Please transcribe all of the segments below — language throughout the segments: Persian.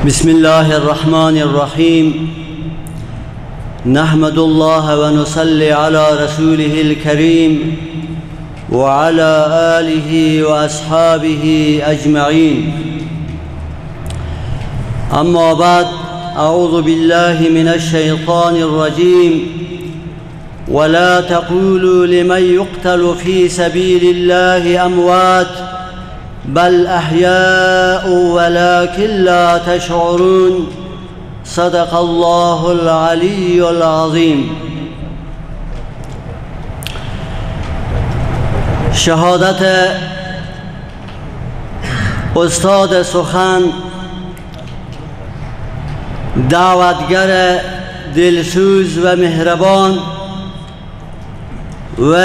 بسم الله الرحمن الرحيم. نحمد الله ونصلي على رسوله الكريم وعلى آله وأصحابه أجمعين. أما بعد، أعوذ بالله من الشيطان الرجيم. ولا تقولوا لمن يقتل في سبيل الله أموات بل أحياء ولكن لا تشعرون. صدق الله العلي العظيم. شهادت استاد سخن، دعوتگر دلسوز و مهربان و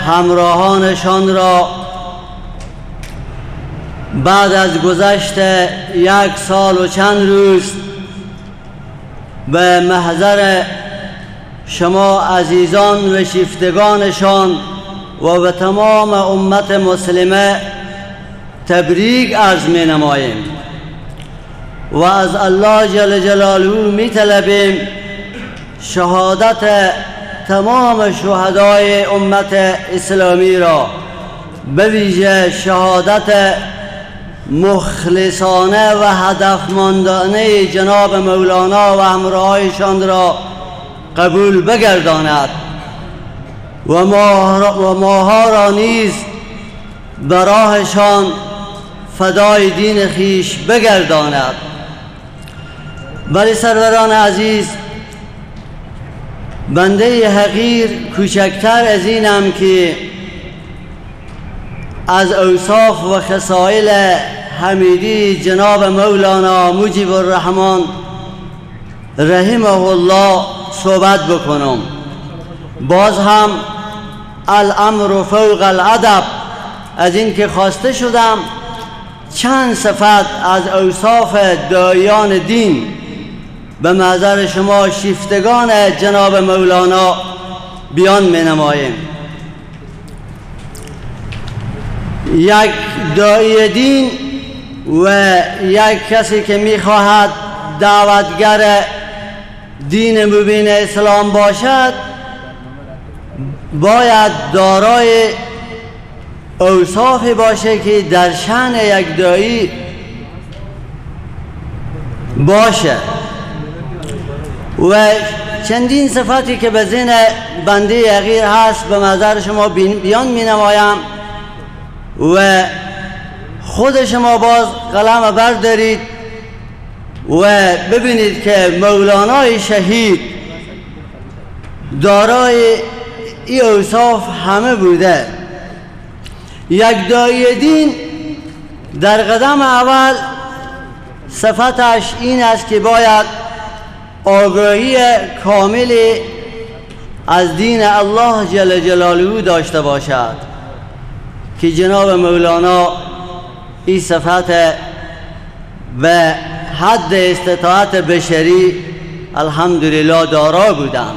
همراهانشان را بعد از گذشت 1 سال و چند روز به محضر شما عزیزان و شیفتگانشان و به تمام امت مسلمه تبریک عرض می نماییم و از الله جل جلاله می طلبیم شهادت تمام شهدای امت اسلامی را، به ویژه شهادت مخلصانه و هدفمندانه جناب مولانا و همراهایشان را قبول بگرداند و ماها را نیز براهشان فدای دین خیش بگرداند. ولی سروران عزیز، بنده حقیر کوچکتر از اینم که از اوصاف و خصائل حمیدی جناب مولانا مجیب الرحمن رحمه الله صحبت بکنم. باز هم الامر فوق الادب، از این که خواسته شدم چند صفت از اوصاف داعیان دین به محضر شما شیفتگان جناب مولانا بیان می نماییم. یک داعی دین و یک کسی که میخواهد دعوتگر دین مبین اسلام باشد باید دارای اوصافی باشه که در شأن یک داعی باشه و چندین صفاتی که به ذهن بنده حقیر هست به محضر شما بیان می نمایم و خود شما باز قلم بردارید و ببینید که مولانای شهید دارای این اوصاف همه بوده. یک داعی دین در قدم اول صفتش این است که باید آگاهی کامل از دین الله جل جلاله داشته باشد که جناب مولانا این صفت به حد استطاعت بشری الحمدلله دارا بودند.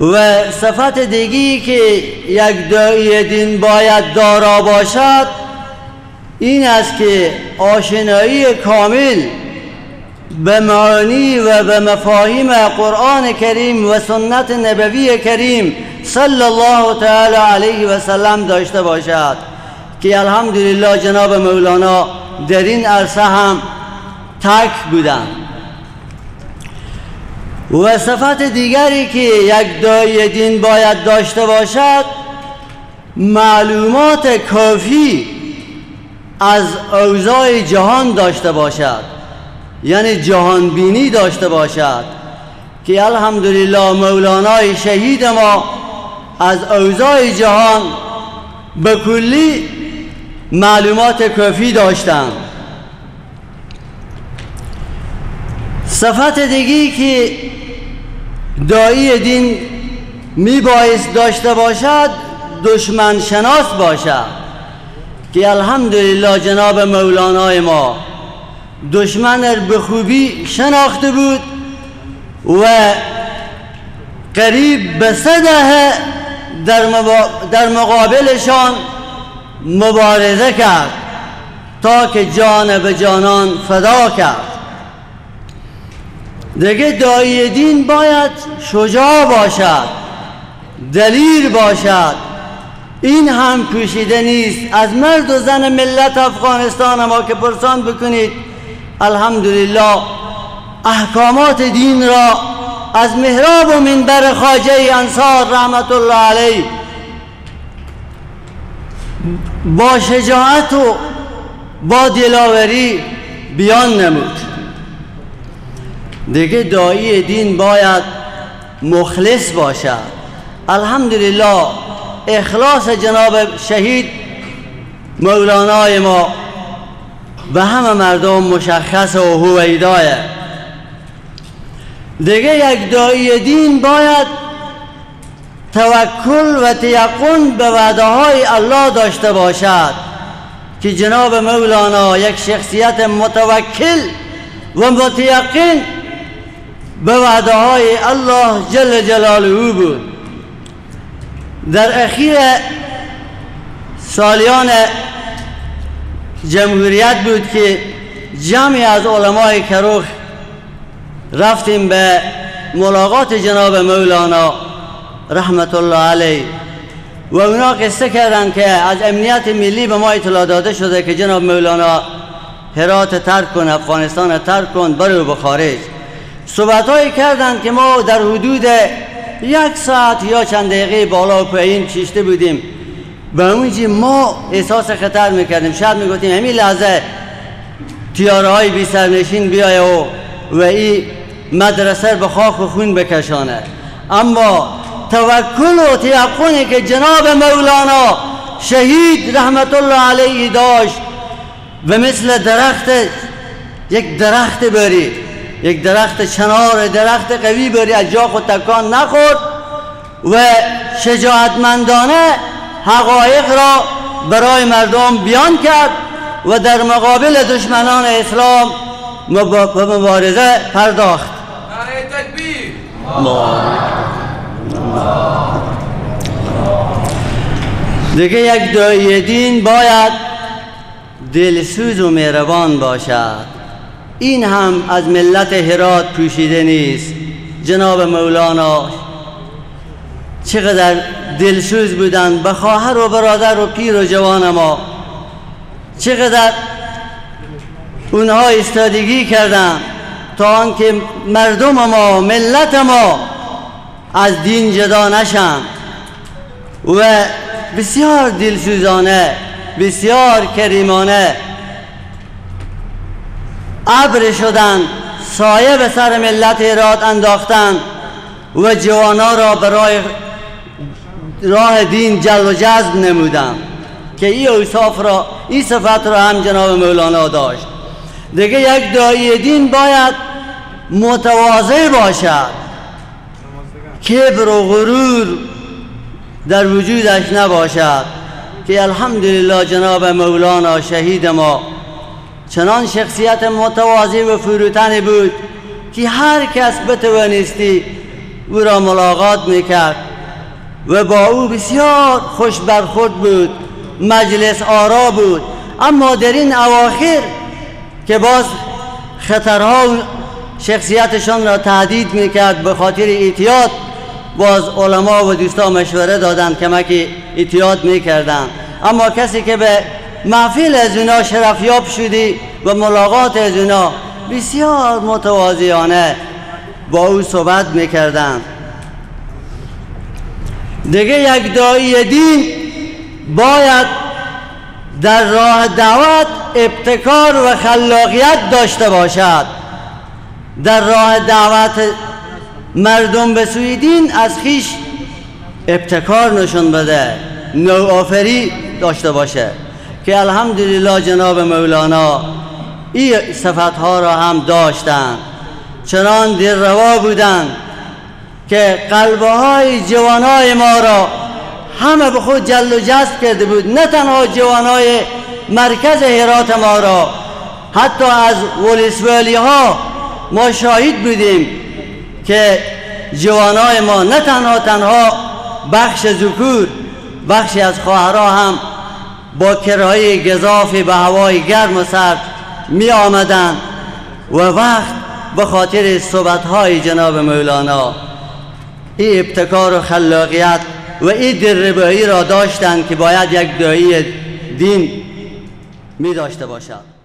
و صفت دیگی که یک داعی دین باید دارا باشد این است که آشنایی کامل به معانی و به مفاهیم قرآن کریم و سنت نبوی کریم صلی الله تعالی علیه و سلم داشته باشد که الحمدلله جناب مولانا در این عرصه هم تک بودند. و صفت دیگری که یک داعی دین باید داشته باشد معلومات کافی از اوضاع جهان داشته باشد، یعنی جهان بینی داشته باشد که الحمدلله مولانای شهید ما از اوضاع جهان به کلی معلومات کافی داشتند. صفت دیگی که داعی دین میبایست داشته باشد دشمن شناس باشد که الحمدلله جناب مولانای ما دشمن را به خوبی شناخته بود و قریب به 100 دهه در مقابلشان مبارزه کرد تا که جان به جانان فدا کرد. دیگه داعی دین باید شجاع باشد، دلیر باشد. این هم پوشیده نیست. از مرد و زن ملت افغانستان ما که پرسان بکنید، الحمدلله احکامات دین را از محراب و منبر خواجه انصار رحمت الله علیه با شجاعت و با دلاوری بیان نمود. دیگه داعی دین باید مخلص باشد. الحمدلله اخلاص جناب شهید مولانای ما به همه مردم مشخص و هویدایه. دیگه یک داعی دین باید توکل و تیقن به وعده های الله داشته باشد که جناب مولانا یک شخصیت متوکل و متیقن به وعده های الله جل جلاله بود. در اخیر سالیان جمهوریت بود که جمعی از علمای کروخ رفتیم به ملاقات جناب مولانا رحمت الله علیه و اونا قصه کردن که از امنیت ملی به ما اطلاع داده شده که جناب مولانا هرات ترک کن، افغانستان ترک کن، برو به خارج. صحبت‌هایی کردن که ما در حدود 1 ساعت یا چند دقیقه بالا و پایین کشیده بودیم. به اونجی ما احساس خطر میکردیم، شاید میگفتیم همین لحظه تیاره‌های بی سرنشین بیایه و این مدرسه به خاک و خون بکشانه. اما توکل و تیقنی که جناب مولانا شهید رحمت الله علیه داشت و مثل درخت، یک درخت بری، یک درخت چنار، درخت قوی بری، از جا خود تکان نخورد و شجاعتمندانه حقایق را برای مردم بیان کرد و در مقابل دشمنان اسلام به مبارزه پرداخت. نعره تکبیر! دیگه یک داعی دین باید دلسوز و مهربان باشد. این هم از ملت هرات پوشیده نیست. جناب مولانا چقدر دلسوز بودند به خواهر و برادر و پیر و جوان ما، چقدر اونها ایستادگی کردند تا آنکه مردم ما، ملت ما از دین جدا نشند و بسیار دلسوزانه، بسیار کریمانه ابر شدند، سایه به سر ملت هرات انداختند و جوانا را برای راه دین جل و جذب نمودند که این صفت را هم جناب مولانا داشت. دیگه یک داعی دین باید متواضع باشد، کبر و غرور در وجودش نباشد که الحمدلله جناب مولانا شهید ما چنان شخصیت متواضع و فروتنی بود که هر کس بتوانستی او را ملاقات میکرد و با او بسیار خوش برخورد بود، مجلس آرا بود. اما در این اواخر که باز خطرها شخصیتشان را تهدید میکرد، به خاطر احتیاط باز علما و دوستا مشوره دادند کمک احتیاط میکردند. اما کسی که به محفل از اونا شرفیاب شدی و ملاقات از اونا بسیار متواضعانه با او صحبت میکردند. دیگه یک داعی دین باید در راه دعوت ابتکار و خلاقیت داشته باشد. در راه دعوت مردم به سوی دین از خیش ابتکار نشون بده، نوآفری داشته باشه که الحمدلله جناب مولانا این صفتها را هم داشتند. چنان دلروا بودند که قلبهای جوانای ما را همه به خود جلب و جذب کرده بود. نه تنها جوانای مرکز هرات ما را، حتی از ولسوالی ها ما شاهد بودیم که جوانای ما نه تنها بخش ذکور، بخشی از خواهرها هم با کرایه گزافی به هوای گرم و سرد می آمدن و وقت به خاطر صحبت‌های جناب مولانا این ابتکار و خلاقیت و این دلربایی را داشتند که باید یک داعی دین می داشته باشد.